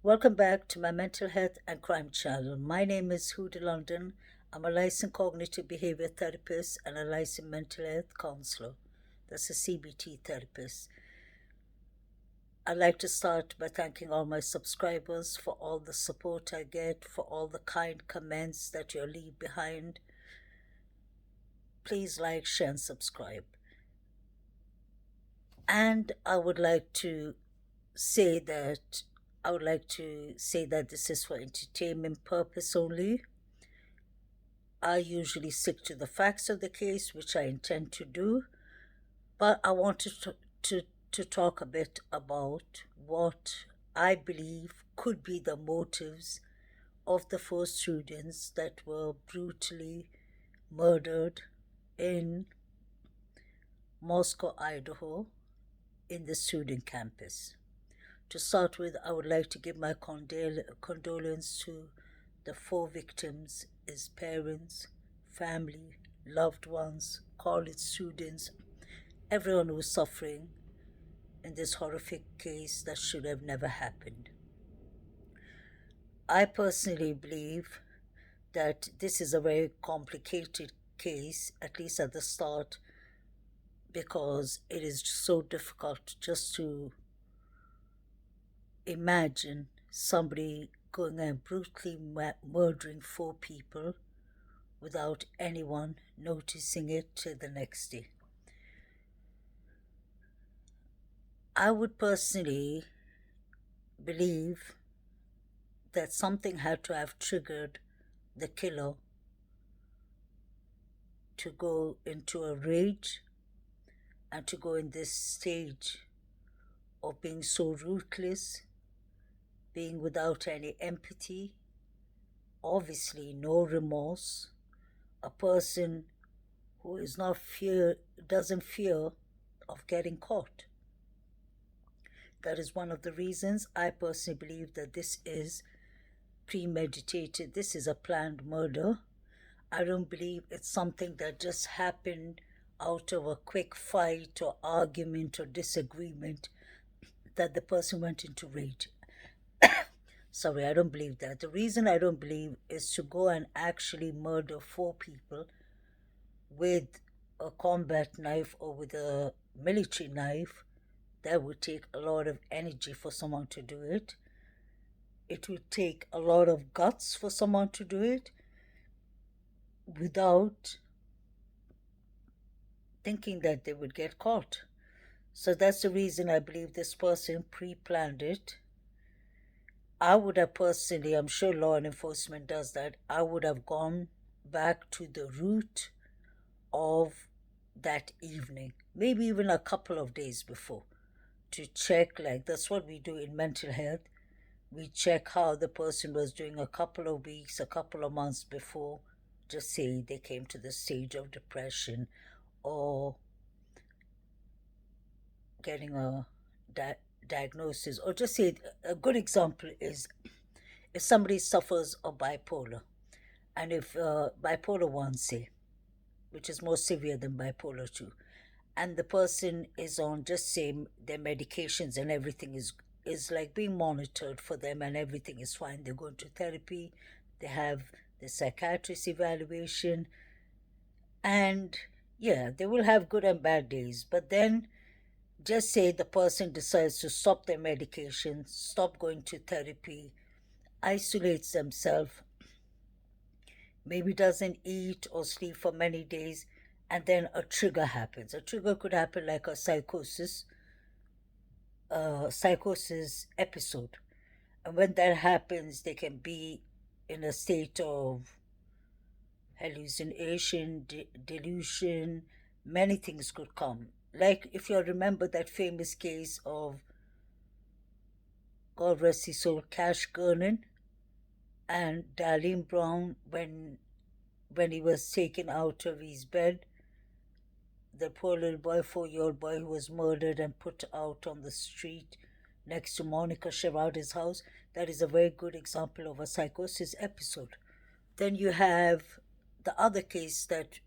Welcome back to my mental health and crime channel. My name is Huda London. I'm a licensed cognitive behavior therapist and a licensed mental health counselor. That's a CBT therapist. I'd like to start by thanking all my subscribers for all the support I get, for all the kind comments that you leave behind. Please like, share, and subscribe. And say that I would like to say that this is for entertainment purpose only. I usually stick to the facts of the case, which I intend to do, but I wanted to talk a bit about what I believe could be the motives of the four students that were brutally murdered in Moscow, Idaho, in the student campus. To start with, I would like to give my condolence to the four victims, his parents, family, loved ones, college students, everyone who's suffering in this horrific case that should have never happened. I personally believe that this is a very complicated case, at least at the start, because it is so difficult just to imagine somebody going and brutally murdering four people without anyone noticing it till the next day. I would personally believe that something had to have triggered the killer to go into a rage and to go in this stage of being so ruthless, being without any empathy, obviously no remorse, a person who is not doesn't fear of getting caught. That is one of the reasons I personally believe that this is premeditated. This is a planned murder. I don't believe it's something that just happened out of a quick fight or argument or disagreement that the person went into rage. Sorry, I don't believe that. The reason I don't believe is to go and actually murder four people with a combat knife or with a military knife. That would take a lot of energy for someone to do it. It would take a lot of guts for someone to do it without thinking that they would get caught. So that's the reason I believe this person pre planned it. I would have personally, I'm sure law enforcement does that, I would have gone back to the root of that evening, maybe even a couple of days before, to check. Like, that's what we do in mental health. We check how the person was doing a couple of weeks, a couple of months before, just say they came to the stage of depression or getting a diagnosis. Or just say a good example is if somebody suffers of bipolar, and if bipolar 1, say, which is more severe than bipolar 2, and the person is on, just say, their medications and everything is like being monitored for them and everything is fine. They're going to therapy, they have the psychiatrist evaluation, and yeah, they will have good and bad days. But then, just say the person decides to stop their medication, stop going to therapy, isolates themselves, maybe doesn't eat or sleep for many days, and then a trigger happens. A trigger could happen like a psychosis episode. And when that happens, they can be in a state of hallucination, delusion, many things could come. Like if you remember that famous case of, God rest his soul, Cash Gernon and Darlene Brown, when he was taken out of his bed, the poor little boy, 4-year-old boy, who was murdered and put out on the street next to Monica Sherrard's house. That is a very good example of a psychosis episode. Then you have the other case that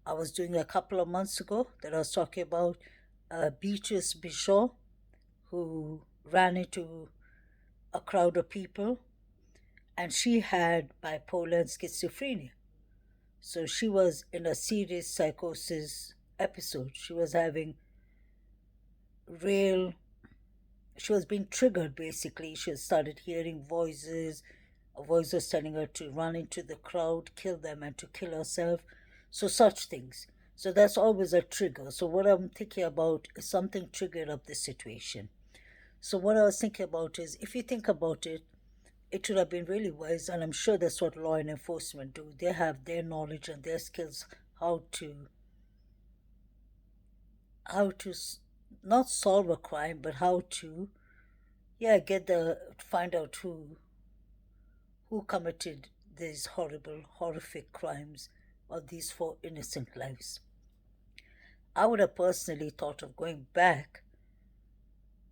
I was doing a couple of months ago that I was talking about, Beatrice Bishaw, who ran into a crowd of people, and she had bipolar and schizophrenia. So she was in a serious psychosis episode. She was having real, she was being triggered basically. She started hearing voices. A voice was telling her to run into the crowd, kill them, and to kill herself. So, such things. So, that's always a trigger. So, what I'm thinking about is something triggered up this situation. So, what I was thinking about is if you think about it, it would have been really wise, and I'm sure that's what law and enforcement do. They have their knowledge and their skills how to how to not solve a crime, but how to get the find out who committed these horrible, horrific crimes of these four innocent lives. I would have personally thought of going back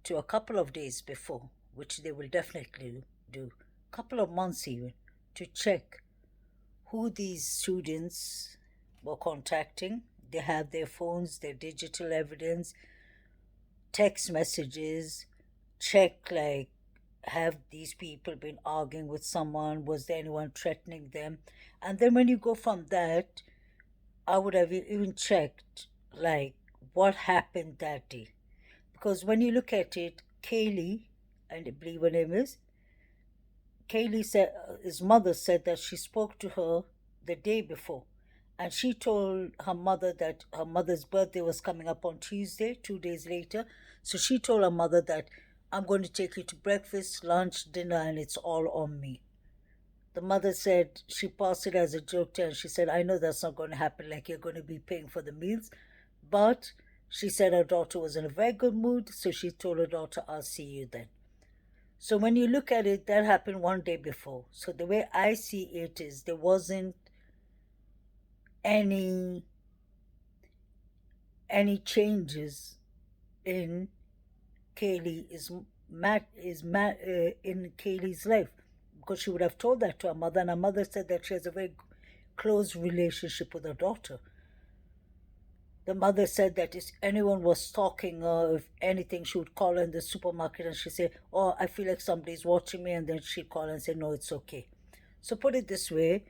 to a couple of days before, which they will definitely do, a couple of months even, to check who these students were contacting. They have their phones, their digital evidence, text messages, check like have these people been arguing with someone? Was there anyone threatening them? And then when you go from that, I would have even checked like what happened that day. Because when you look at it, Kaylee, and I believe her name is, Kaylee said his mother said that she spoke to her the day before. And she told her mother that her mother's birthday was coming up on Tuesday, 2 days later. So she told her mother that I'm going to take you to breakfast, lunch, dinner, and it's all on me. The mother said she passed it as a joke to her, and she said, I know that's not going to happen, like you're going to be paying for the meals. But she said her daughter was in a very good mood, so she told her daughter, I'll see you then. So when you look at it, that happened one day before. So the way I see it is there wasn't any changes in Kaylee in Kaylee's life, because she would have told that to her mother, and her mother said that she has a very close relationship with her daughter. The mother said that if anyone was stalking her, if anything, she would call her in the supermarket and she'd say, oh, I feel like somebody's watching me, and then she'd call and say, no, it's okay. So put it this way,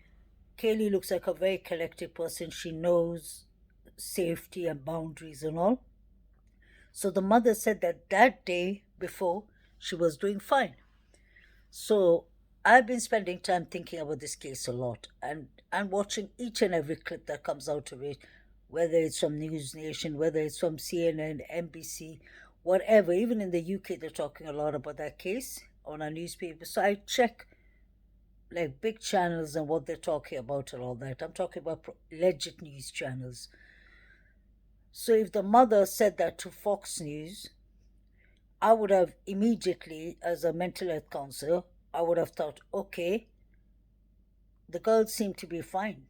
Kaylee looks like a very collected person. She knows safety and boundaries and all. So the mother said that that day before, she was doing fine. So I've been spending time thinking about this case a lot, and watching each and every clip that comes out of it, whether it's from News Nation, whether it's from CNN, NBC, whatever. Even in the UK, they're talking a lot about that case on our newspaper. So I check like big channels and what they're talking about and all that. I'm talking about legit news channels. So if the mother said that to Fox News, I would have immediately, as a mental health counselor, I would have thought, okay, the girl seemed to be fine.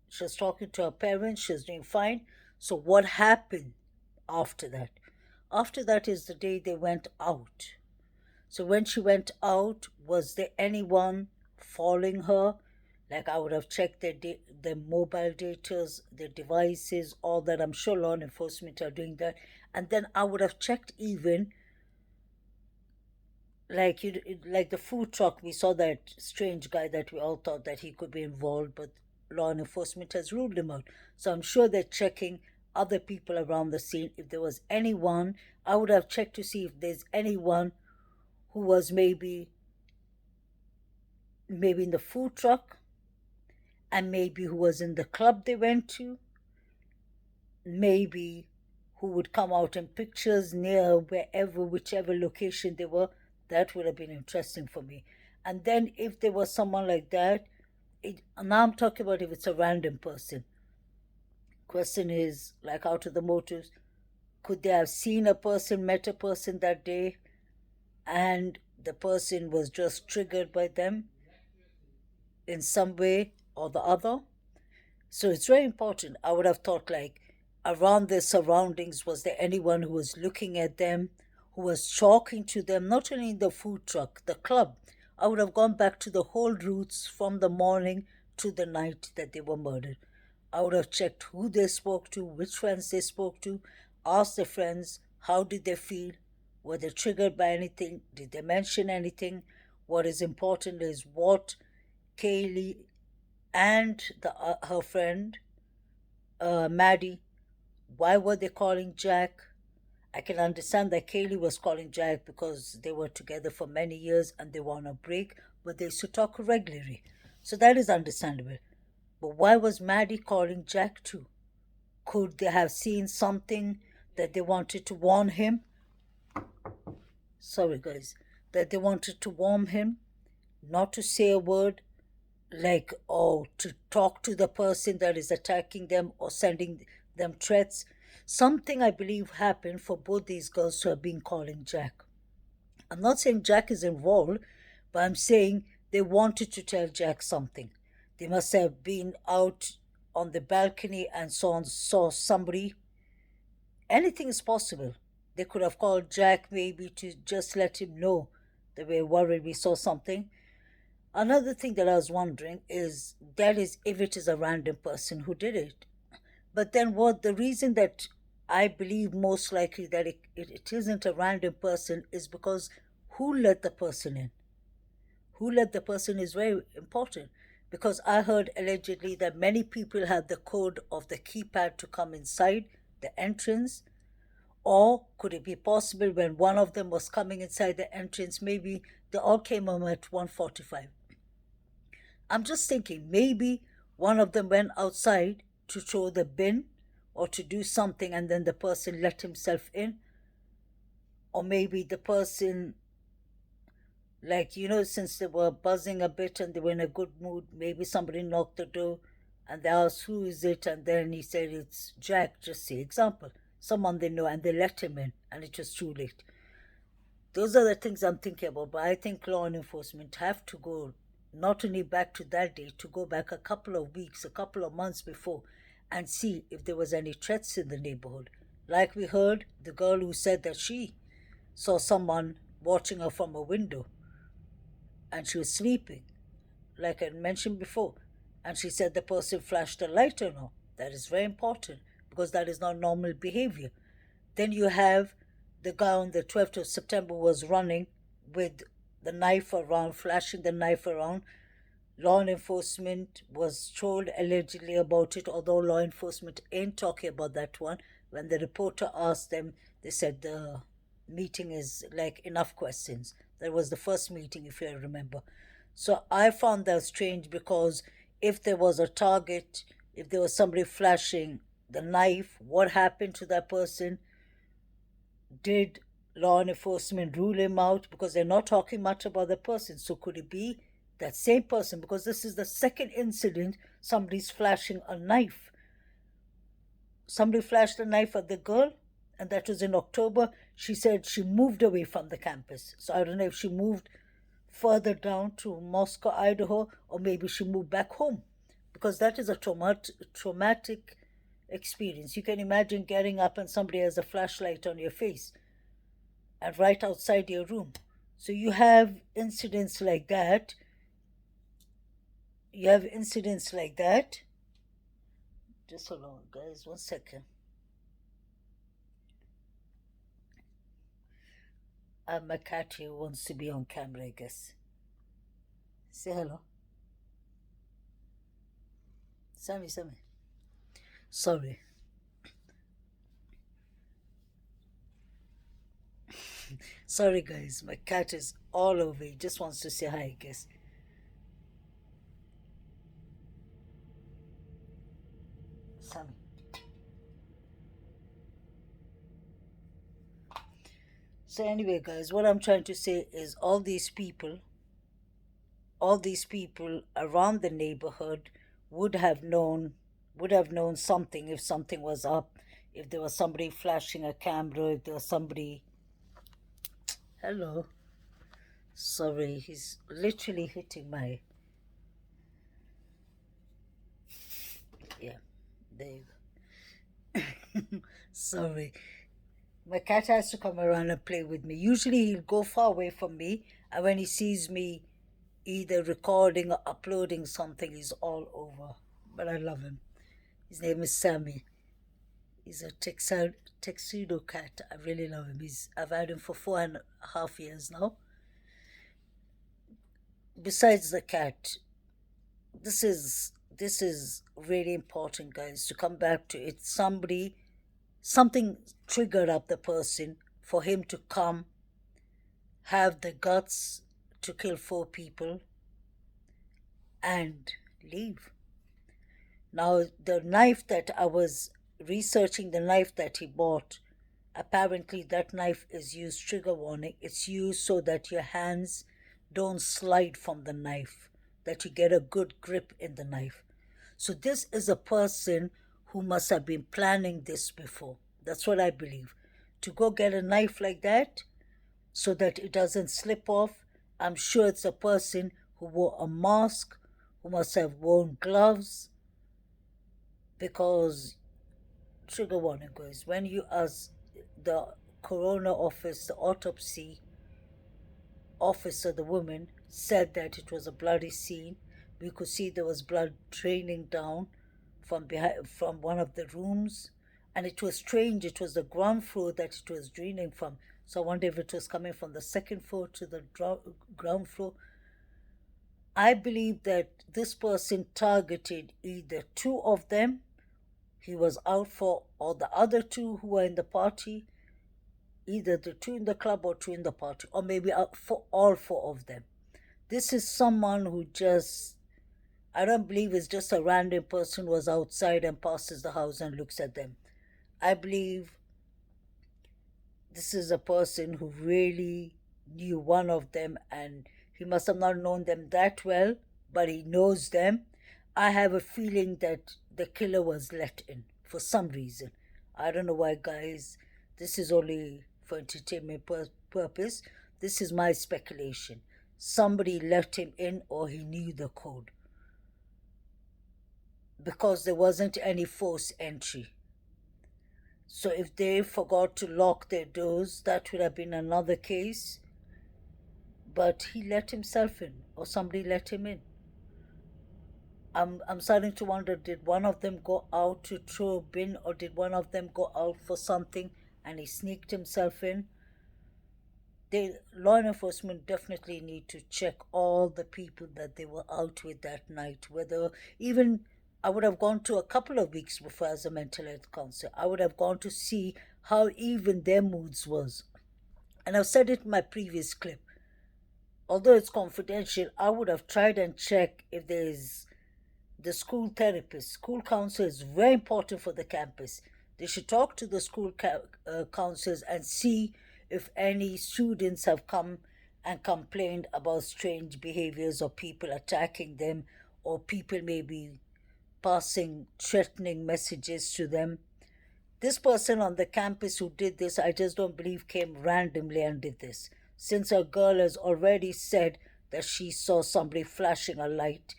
She was talking to her parents, she was doing fine. So what happened after that? After that is the day they went out. So when she went out, was there anyone following her? Like I would have checked their mobile data, their devices, all that. I'm sure law enforcement are doing that. And then I would have checked even like the food truck. We saw that strange guy that we all thought that he could be involved, but law enforcement has ruled him out. So I'm sure they're checking other people around the scene. If there was anyone, I would have checked to see if there's anyone who was maybe in the food truck, and maybe who was in the club they went to, maybe who would come out in pictures near wherever, whichever location they were. That would have been interesting for me. And then if there was someone like that, now I'm talking about if it's a random person. Question is, like out of the motives, could they have seen a person, met a person that day, and the person was just triggered by them in some way or the other? So it's very important. I would have thought like around their surroundings, was there anyone who was looking at them, who was talking to them, not only in the food truck, the club. I would have gone back to the whole routes from the morning to the night that they were murdered. I would have checked who they spoke to, which friends they spoke to, asked the friends how did they feel, were they triggered by anything, did they mention anything, What is important is what Kaylee and her friend Maddie, why were they calling Jack? I can understand that Kaylee was calling Jack because they were together for many years and they were on a break, but they used to talk regularly. So that is understandable. But why was Maddie calling Jack too? Could they have seen something that they wanted to warn him? Sorry, guys. That they wanted to warn him not to say a word, like, or to talk to the person that is attacking them or sending them threats. Something I believe happened for both these girls to have been calling Jack. I'm not saying Jack is involved, but I'm saying they wanted to tell Jack something. They must have been out on the balcony and saw somebody. Anything is possible. They could have called Jack maybe to just let him know that we're worried we saw something. Another thing that I was wondering is that is if it is a random person who did it. But then what the reason that I believe most likely that it isn't a random person is because who let the person in? Who let the person is very important. Because I heard allegedly that many people had the code of the keypad to come inside the entrance. Or could it be possible when one of them was coming inside the entrance, maybe they all came home at 1:45. I'm just thinking maybe one of them went outside to throw the bin or to do something and then the person let himself in. Or maybe the person, like, since they were buzzing a bit and they were in a good mood, maybe somebody knocked the door and they asked, "Who is it?" And then he said, "It's Jack," just say, example. Someone they know and they let him in and it was too late. Those are the things I'm thinking about. But I think law enforcement have to go not only back to that day, to go back a couple of weeks, a couple of months before, and see if there was any threats in the neighborhood. Like we heard, the girl who said that she saw someone watching her from a window and she was sleeping, like I mentioned before. And she said the person flashed a light on her. That is very important because that is not normal behavior. Then you have the guy on the 12th of September was running with the knife around, flashing the knife around. Law enforcement was told allegedly about it, although law enforcement ain't talking about that one. When the reporter asked them, they said the meeting is like enough questions. That was the first meeting, if you remember. So I found that strange because if there was a target, if there was somebody flashing the knife, what happened to that person? Did law enforcement rule him out? Because they're not talking much about the person. So could it be that same person? Because this is the second incident somebody's flashing a knife. Somebody flashed a knife at the girl, and that was in October. She said she moved away from the campus. So I don't know if she moved further down to Moscow, Idaho, or maybe she moved back home. Because that is a traumatic experience. You can imagine getting up and somebody has a flashlight on your face and right outside your room. So you have incidents like that. You have incidents like that. Just hold on, guys, 1 second. My cat here wants to be on camera, I guess. Say hello. Sammy, Sammy. Sorry. Sorry, guys. My cat is all over. He just wants to say hi, I guess. Sammy. So, anyway, guys, what I'm trying to say is all these people around the neighborhood would have known something if something was up, if there was somebody flashing a camera, if there was somebody. Hello. Sorry, he's literally hitting my. Yeah, there you go. Sorry. My cat has to come around and play with me. Usually he'll go far away from me, and when he sees me either recording or uploading something, he's all over. But I love him. His name is Sammy. He's a tuxedo cat. I really love him. I've had him for 4.5 years now. besides the cat, this is really important, guys, to come back to it. Something triggered up the person for him to come, have the guts to kill four people and leave. Now, the knife that I was researching, the knife that he bought, apparently that knife is used, trigger warning, it's used so that your hands don't slide from the knife, that you get a good grip in the knife. So this is a person who must have been planning this before. That's what I believe. To go get a knife like that so that it doesn't slip off. I'm sure it's a person who wore a mask, who must have worn gloves, because trigger warning goes when you ask the coroner office, the autopsy officer, the woman said that it was a bloody scene. We could see there was blood draining down from behind, from one of the rooms, and it was strange. It was the ground floor that it was draining from. So I wonder if it was coming from the second floor to the ground floor. I believe that this person targeted either two of them he was out for, or the other two who were in the party, either the two in the club or two in the party, or maybe out for all four of them. This is someone who just, I don't believe it's just a random person who was outside and passes the house and looks at them. I believe this is a person who really knew one of them, and he must have not known them that well, but he knows them. I have a feeling that the killer was let in for some reason. I don't know why, guys. This is only for entertainment purpose. This is my speculation. Somebody let him in, or he knew the code, because there wasn't any forced entry. So if they forgot to lock their doors, that would have been another case. But he let himself in, or somebody let him in. I'm starting to wonder, did one of them go out to throw a bin, or did one of them go out for something and he sneaked himself in? Law enforcement definitely need to check all the people that they were out with that night. Whether even I would have gone to a couple of weeks before as a mental health counselor. I would have gone to see how even their moods was. And I've said it in my previous clip. Although it's confidential, I would have tried and checked if there's the school therapist. School counselor is very important for the campus. They should talk to the school counselors and see if any students have come and complained about strange behaviors, or people attacking them, or people maybe passing threatening messages to them. This person on the campus who did this, I just don't believe came randomly and did this, since a girl has already said that she saw somebody flashing a light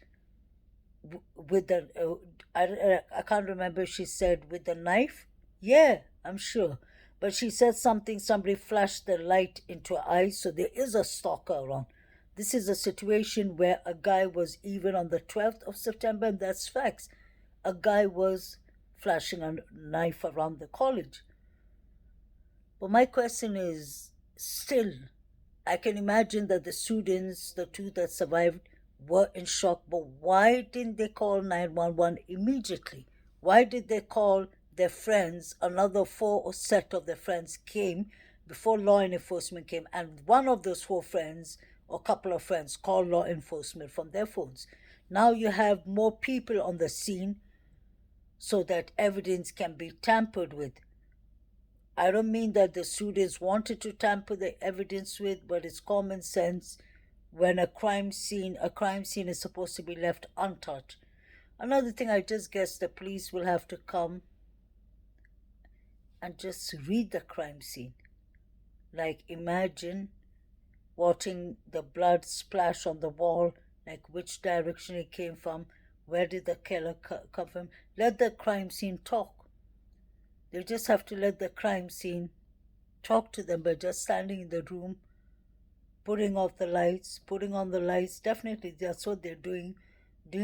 with the I can't remember if she said with the knife. Yeah, I'm sure. But she said somebody flashed the light into her eyes, so there is a stalker around. This is a situation where a guy was, even on the 12th of September, and that's facts, a guy was flashing a knife around the college. But my question is still, I can imagine that the students, the two that survived, were in shock, but why didn't they call 911 immediately? Why did they call their friends? Another four or set of their friends came before law enforcement came, and one of those four friends, or couple of friends, called law enforcement from their phones. Now you have more people on the scene so that evidence can be tampered with. I don't mean that the students wanted to tamper the evidence with, but it's common sense when a crime scene is supposed to be left untouched. Another thing, I just guess the police will have to come and just read the crime scene. Like, imagine watching the blood splash on the wall, like which direction it came from, where did the killer come from. Let the crime scene talk. They just have to let the crime scene talk to them by just standing in the room, putting on the lights. Definitely that's what they're doing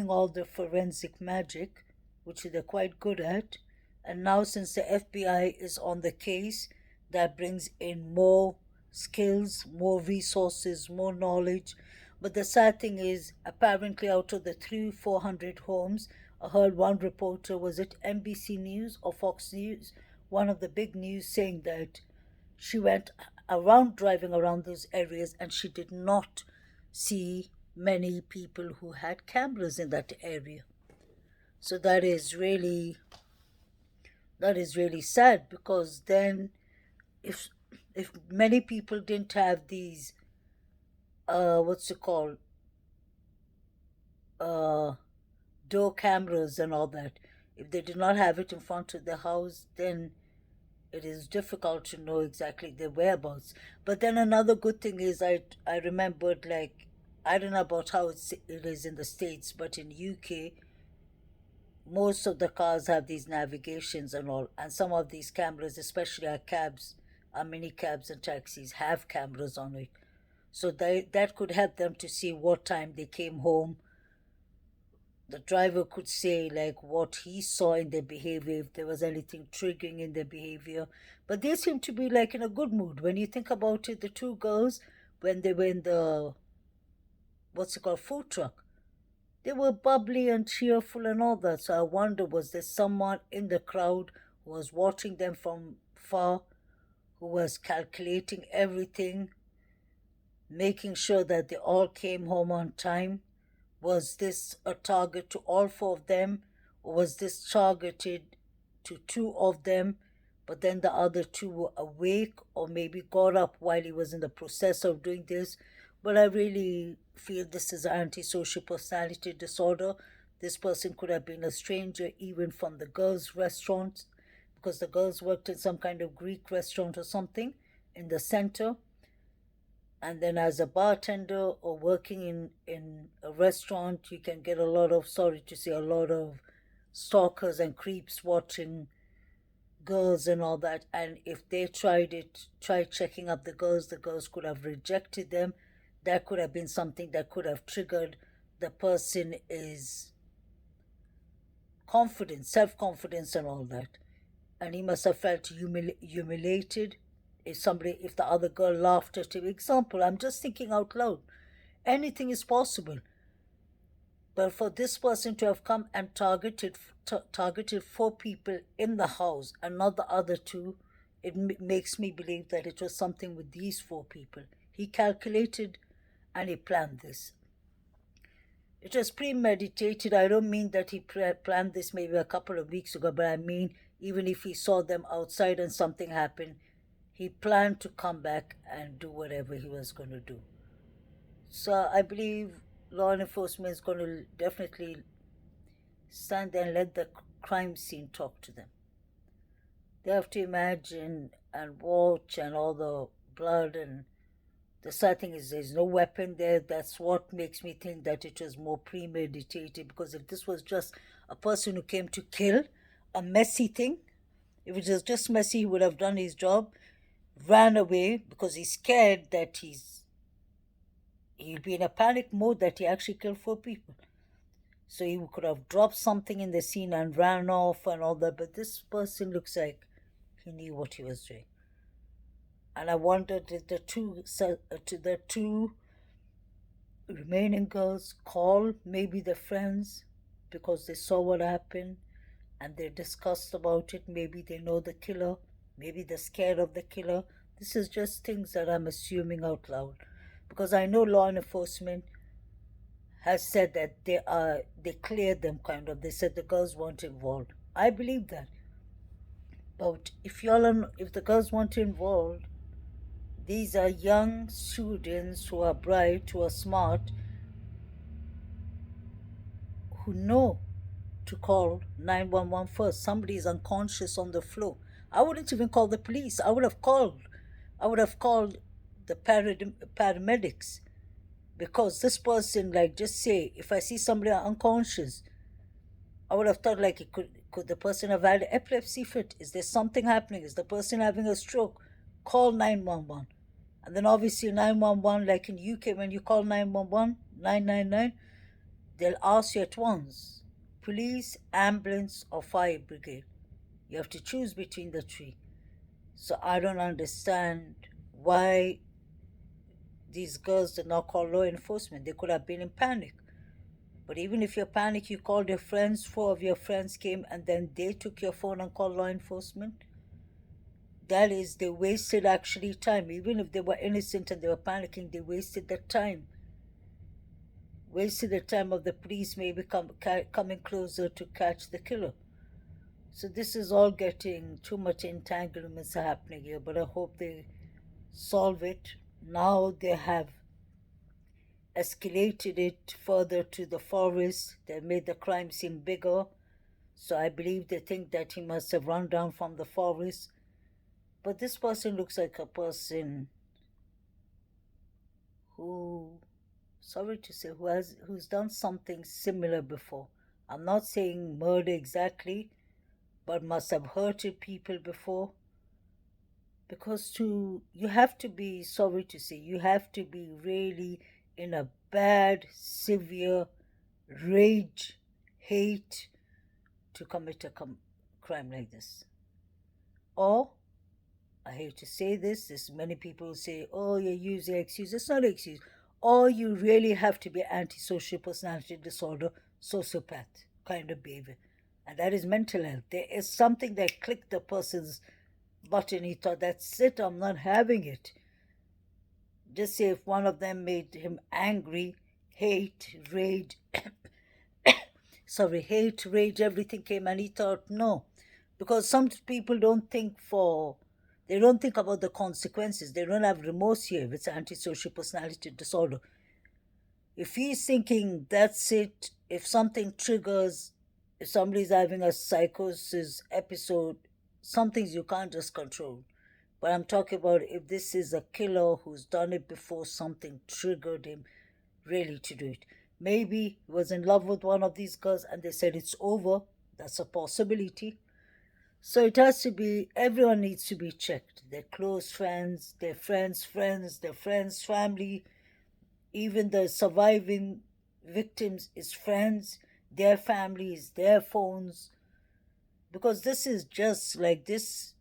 all the forensic magic, which they're quite good at. And now, since the FBI is on the case, that brings in more skills, more resources, more knowledge, But the sad thing is, apparently, out of the 400 homes, I heard one reporter, was it NBC News or Fox News, one of the big news, saying that she went around driving around those areas and she did not see many people who had cameras in that area. So that is really sad, because then if if many people didn't have these what's it called, uh door cameras and all that, if they did not have it in front of the house, then it is difficult to know exactly their whereabouts. But then another good thing is, I remembered, like, I don't know about how it is in the States, but in UK most of the cars have these navigations and all, and some of these cameras, especially our cabs, our mini cabs and taxis, have cameras on it. So that could help them to see what time they came home. The driver could say, like, what he saw in their behavior, if there was anything triggering in their behavior. But they seem to be like in a good mood. When you think about it, the two girls, when they were in the, what's it called, food truck, they were bubbly and cheerful and all that. So I wonder, was there someone in the crowd who was watching them from far, who was calculating everything, making sure that they all came home on time? Was this a target to all four of them, or was this targeted to two of them, but then the other two were awake or maybe got up while he was in the process of doing this? But I really feel this is antisocial personality disorder. This person could have been a stranger, even from the girls' restaurant, because the girls worked in some kind of Greek restaurant or something in the center, and then as a bartender or working in a restaurant, you can get a lot of, sorry to say, a lot of stalkers and creeps watching girls and all that. And if they tried checking up the girls could have rejected them. That could have been something that could have triggered the person is confidence, self-confidence and all that. And he must have felt humiliated if the other girl laughed at him. Example, I'm just thinking out loud. Anything is possible. But for this person to have come and targeted four people in the house and not the other two, it makes me believe that it was something with these four people. He calculated and he planned this. It was premeditated. I don't mean that he planned this maybe a couple of weeks ago, but I mean, even if he saw them outside and something happened, he planned to come back and do whatever he was going to do. So I believe law enforcement is going to definitely stand there and let the crime scene talk to them. They have to imagine and watch, and all the blood, and the sad thing is there's no weapon there. That's what makes me think that it was more premeditated, because if this was just a person who came to kill, a messy thing, if it was just messy, he would have done his job, ran away because he's scared that he'll be in a panic mode that he actually killed four people. So he could have dropped something in the scene and ran off and all that. But this person looks like he knew what he was doing. And I wondered, did the two remaining girls call maybe their friends because they saw what happened and they discussed about it? Maybe they know the killer. Maybe they're scared of the killer. This is just things that I'm assuming out loud, because I know law enforcement has said that they cleared them, kind of. They said the girls weren't involved. I believe that. But if the girls weren't involved, these are young students who are bright, who are smart, who know to call 911 first. Somebody is unconscious on the floor. I wouldn't even call the police. I would have called the paramedics, because this person, like, just say, if I see somebody unconscious, I would have thought, like, could the person have had epilepsy fit? Is there something happening? Is the person having a stroke? Call 911. And then obviously 911, like in UK, when you call 911, 999, they'll ask you at once, police, ambulance, or fire brigade. You have to choose between the three. So I don't understand why these girls did not call law enforcement. They could have been in panic. But even if you're panicked, you called your friends, four of your friends came, and then they took your phone and called law enforcement. That is, they wasted actually time. Even if they were innocent and they were panicking, they wasted the time. Wasted the time of the police maybe coming closer to catch the killer. So this is all getting too much entanglements are happening here, but I hope they solve it. Now they have escalated it further to the forest. They made the crime seem bigger. So I believe they think that he must have run down from the forest. But this person looks like a person who, sorry to say, who's done something similar before. I'm not saying murder exactly, but must have hurted people before. Because you have to be, sorry to say, you have to be really in a bad, severe rage, hate to commit a crime like this. Or, I hate to say this, there's many people say, oh, you're using excuse. It's not an excuse. Or you really have to be antisocial personality disorder, sociopath kind of behavior. And that is mental health. There is something that clicked the person's button. He thought, that's it, I'm not having it. Just say if one of them made him angry, hate, rage, hate, rage, everything came, and he thought, no. Because some people they don't think about the consequences. They don't have remorse here if it's antisocial personality disorder. If he's thinking, that's it, if something triggers, if somebody's having a psychosis episode, some things you can't just control. But I'm talking about if this is a killer who's done it before, something triggered him really to do it. Maybe he was in love with one of these girls and they said it's over. That's a possibility. So it has to be, everyone needs to be checked. Their close friends, their friends, their friends' family, even the surviving victims, his friends, their families, their phones. Because this is just like this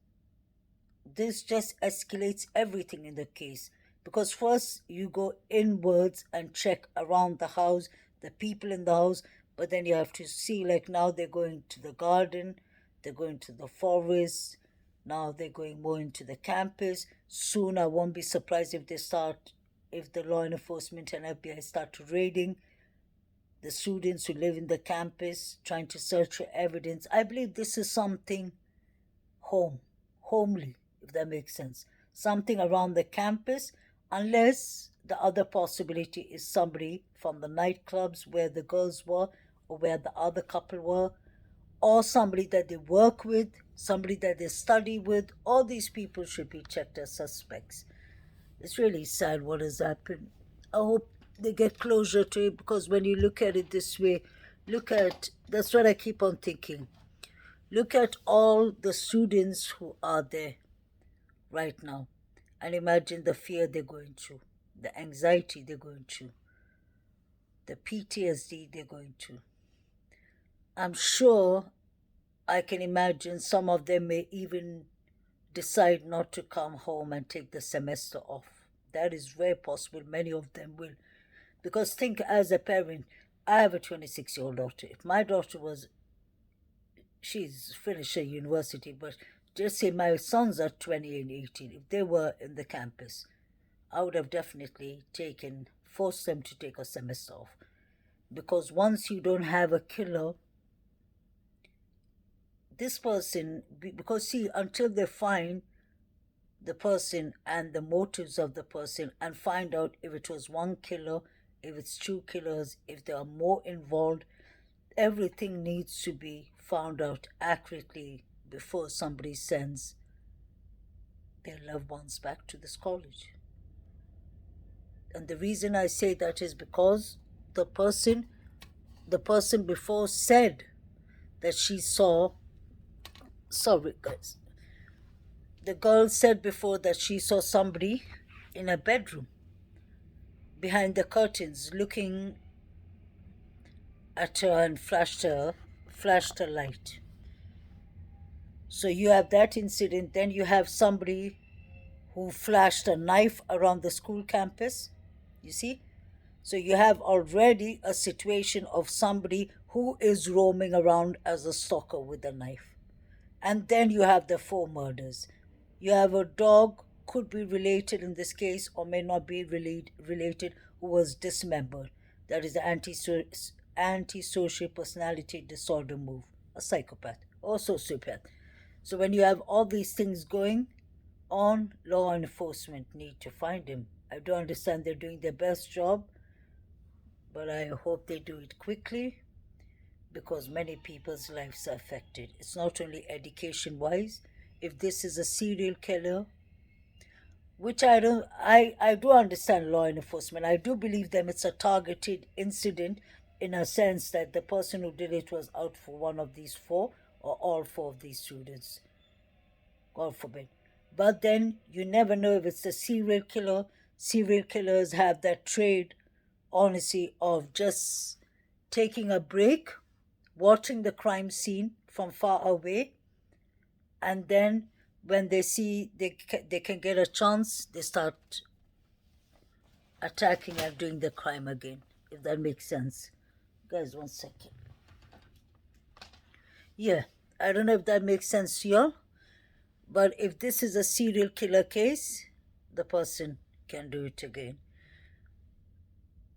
just escalates everything in the case. Because first you go inwards and check around the house, the people in the house, but then you have to see, like now they're going to the garden, they're going to the forest, now they're going more into the campus. Soon I won't be surprised if the law enforcement and FBI start raiding the students who live in the campus, trying to search for evidence. I believe this is something homely, if that makes sense. Something around the campus, unless the other possibility is somebody from the nightclubs where the girls were or where the other couple were, or somebody that they work with, somebody that they study with. All these people should be checked as suspects. It's really sad what has happened. I hope they get closure to it, because when you look at it this way, that's what I keep on thinking. Look at all the students who are there right now and imagine the fear they're going through, the anxiety they're going through, the PTSD they're going through. I'm sure I can imagine some of them may even decide not to come home and take the semester off. That is very possible. Many of them will. Because think, as a parent, I have a 26-year-old daughter. If my daughter she's finished her university, but just say my sons are 20 and 18, if they were in the campus, I would have definitely forced them to take a semester off. Because once you don't have a killer, this person, because see, until they find the person and the motives of the person and find out if it was one killer, if it's two killers, if there are more involved, everything needs to be found out accurately before somebody sends their loved ones back to this college. And the reason I say that is because the person before said that she saw, sorry guys, the girl said before that she saw somebody in a bedroom behind the curtains looking at her and flashed a light. So you have that incident, then you have somebody who flashed a knife around the school campus. You see? So you have already a situation of somebody who is roaming around as a stalker with a knife. And then you have the four murders. You have a dog, could be related in this case or may not be related, who was dismembered. That is the antisocial personality disorder move, a psychopath or sociopath. So when you have all these things going on, law enforcement need to find him. I do understand they're doing their best job, but I hope they do it quickly because many people's lives are affected. It's not only education wise. If this is a serial killer, which I do understand law enforcement. I do believe them it's a targeted incident in a sense that the person who did it was out for one of these four or all four of these students. God forbid. But then you never know if it's a serial killer. Serial killers have that trade, honestly, of just taking a break, watching the crime scene from far away, and then when they see they can get a chance, they start attacking and doing the crime again, if that makes sense. Guys, 1 second. Yeah, I don't know if that makes sense to y'all, but if this is a serial killer case, the person can do it again.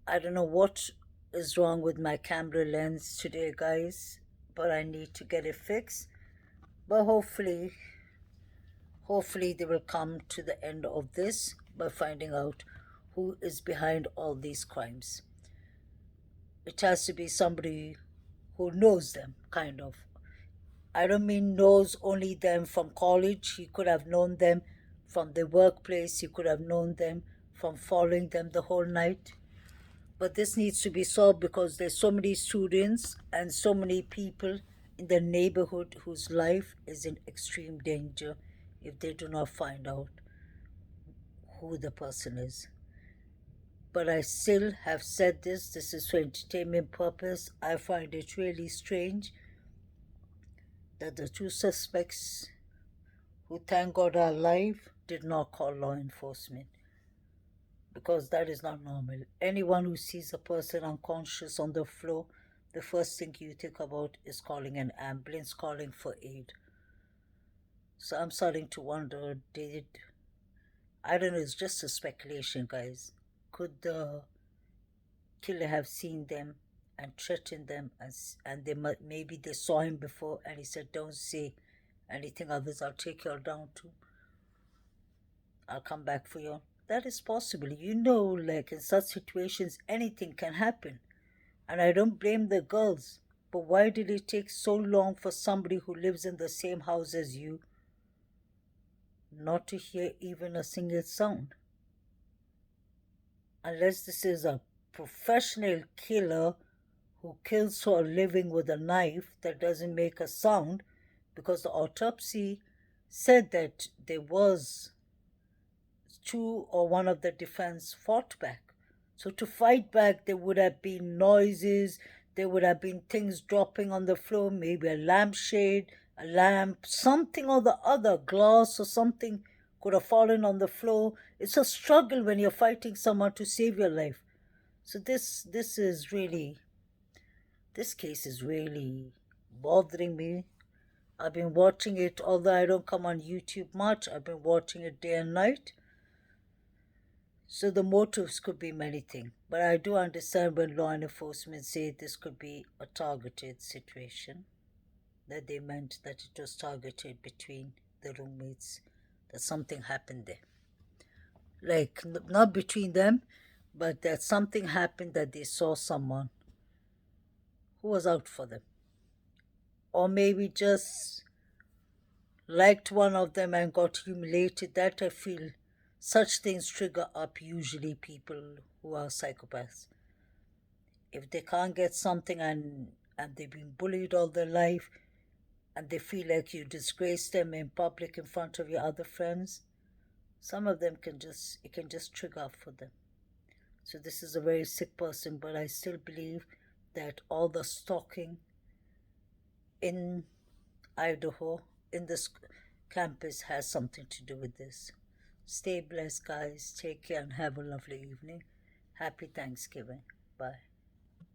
I don't know what is wrong with my camera lens today, guys, but I need to get it fixed. But hopefully they will come to the end of this by finding out who is behind all these crimes. It has to be somebody who knows them, kind of. I don't mean knows only them from college. He could have known them from the workplace. He could have known them from following them the whole night. But this needs to be solved because there's so many students and so many people in the neighborhood whose life is in extreme danger if they do not find out who the person is. But I still have said this is for entertainment purpose. I find it really strange that the two suspects, who thank God are alive, did not call law enforcement because that is not normal. Anyone who sees a person unconscious on the floor, the first thing you think about is calling an ambulance, calling for aid. So I'm starting to wonder, did I don't know, it's just a speculation, guys. Could the killer have seen them and threatened them, and maybe they saw him before and he said, "Don't say anything, others I'll take you all down too. I'll come back for you." That is possible. Like in such situations, anything can happen. And I don't blame the girls. But why did it take so long for somebody who lives in the same house as you not to hear even a single sound? Unless this is a professional killer who kills for a living with a knife that doesn't make a sound, because the autopsy said that there was two or one of the defense fought back. So to fight back, there would have been noises, there would have been things dropping on the floor, maybe a lampshade, a lamp, something or the other, glass or something could have fallen on the floor. It's a struggle when you're fighting someone to save your life. So this case is really bothering me. I've been watching it, although I don't come on YouTube much, I've been watching it day and night. So the motives could be many things, but I do understand when law enforcement say this could be a targeted situation, that they meant that it was targeted between the roommates, that something happened there. Like, not between them, but that something happened that they saw someone who was out for them. Or maybe just liked one of them and got humiliated. That I feel such things trigger up usually people who are psychopaths. If they can't get something and they've been bullied all their life and they feel like you disgrace them in public in front of your other friends, some of them it can just trigger up for them. So this is a very sick person, but I still believe that all the stalking in Idaho, in this campus, has something to do with this. Stay blessed, guys. Take care and have a lovely evening. Happy Thanksgiving. Bye.